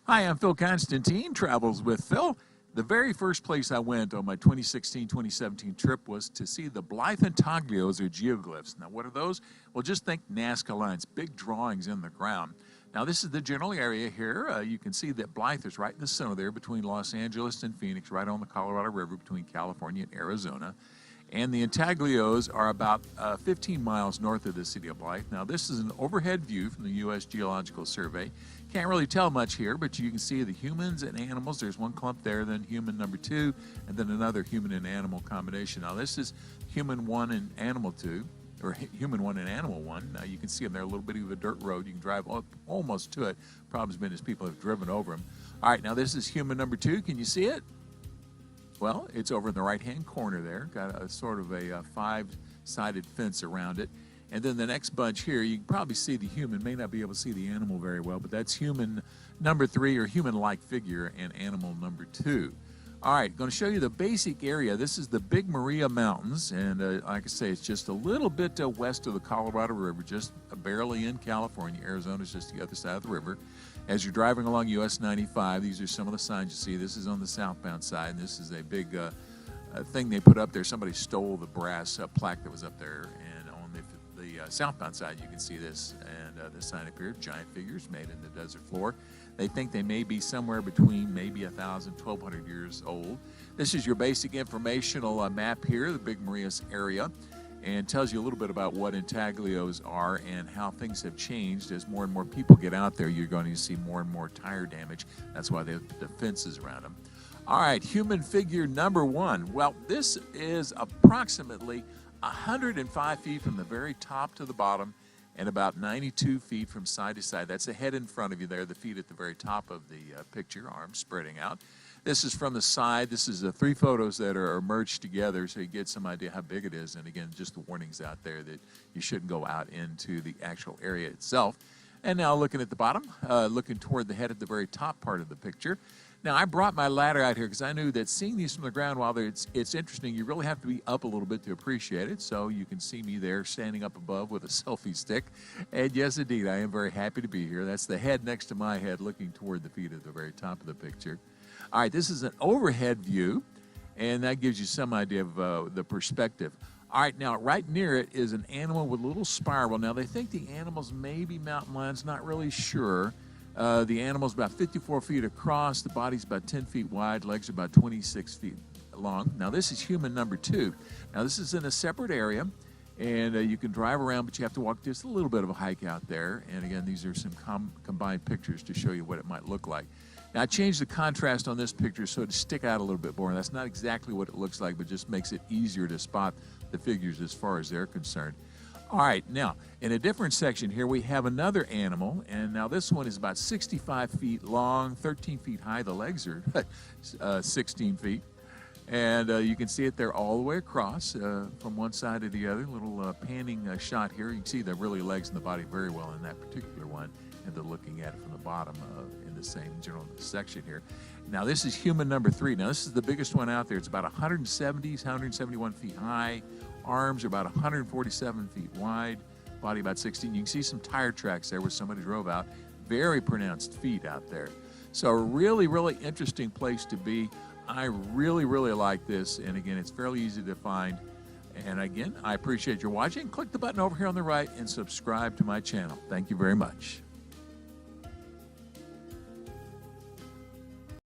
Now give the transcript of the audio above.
Hi, I'm Phil Constantine, Travels with Phil. The very first place I went on my 2016-2017 trip was to see the Blythe Intaglios, or geoglyphs. Now, what are those? Well, just think Nazca lines, big drawings in the ground. Now, this is the general area here. You can see that Blythe is right in the center there between Los Angeles and Phoenix, right on the Colorado River between California and Arizona. And the Intaglios are about 15 miles north of the city of Blythe. Now, this is an overhead view from the U.S. Geological Survey. Can't really tell much here, but you can see the humans and animals. There's one clump there, then human number 2, and then another human and animal combination. Now, this is human 1 and animal 2, or human 1 and animal 1. Now, you can see them there, a little bit of a dirt road. You can drive up almost to it. Problem's been is people have driven over them. All right, now this is human number 2. Can you see it? Well, it's over in the right-hand corner there. Got a sort of a 5-sided fence around it. And then the next bunch here, you can probably see the human. May not be able to see the animal very well, but that's human number 3, or human-like figure, and animal number 2. All right, going to show you the basic area. This is the Big Maria Mountains, and like I say, it's just a little bit west of the Colorado River, just barely in California. Arizona's just the other side of the river. As you're driving along US 95, these are some of the signs you see. This is on the southbound side, and this is a big thing they put up there. Somebody stole the brass plaque that was up there, and on the southbound side, you can see this, and this sign up here, giant figures made in the desert floor. They think they may be somewhere between maybe 1,000, 1,200 years old. This is your basic informational map here, the Big Maria's area, and tells you a little bit about what intaglios are and how things have changed. As more and more people get out there, you're going to see more and more tire damage. That's why they have the fences around them. All right, human figure number 1. Well, this is approximately 105 feet from the very top to the bottom and about 92 feet from side to side. That's the head in front of you there, the feet at the very top of the picture, arms spreading out. This is from the side. This is the 3 photos that are merged together so you get some idea how big it is. And again, just the warnings out there that you shouldn't go out into the actual area itself. And now looking at the bottom, looking toward the head at the very top part of the picture. Now, I brought my ladder out here because I knew that seeing these from the ground, while it's interesting, you really have to be up a little bit to appreciate it. So you can see me there standing up above with a selfie stick. And yes, indeed, I am very happy to be here. That's the head next to my head looking toward the feet at the very top of the picture. All right, this is an overhead view, and that gives you some idea of the perspective. All right, now right near it is an animal with a little spiral. Now, they think the animals may be mountain lions, not really sure. The animal's about 54 feet across. The body's about 10 feet wide. Legs are about 26 feet long. Now, this is human number 2. Now, this is in a separate area, and you can drive around, but you have to walk just a little bit of a hike out there. And again, these are some combined pictures to show you what it might look like. Now, I changed the contrast on this picture so it stick out a little bit more. That's not exactly what it looks like, but just makes it easier to spot the figures as far as they're concerned. All right, now, in a different section here, we have another animal, and now this one is about 65 feet long, 13 feet high. The legs are 16 feet, and you can see it there all the way across from one side to the other. Little panning shot here. You can see the really legs and the body very well in that particular one, and they're looking at it from the bottom in the same general section here. Now, this is human number 3. Now, this is the biggest one out there. It's about 171 feet high. Arms are about 147 feet wide, body about 16. You can see some tire tracks there where somebody drove out. Very pronounced feet out there. So a really, really interesting place to be. I really, really like this. And again, it's fairly easy to find. And again, I appreciate your watching. Click the button over here on the right and subscribe to my channel. Thank you very much.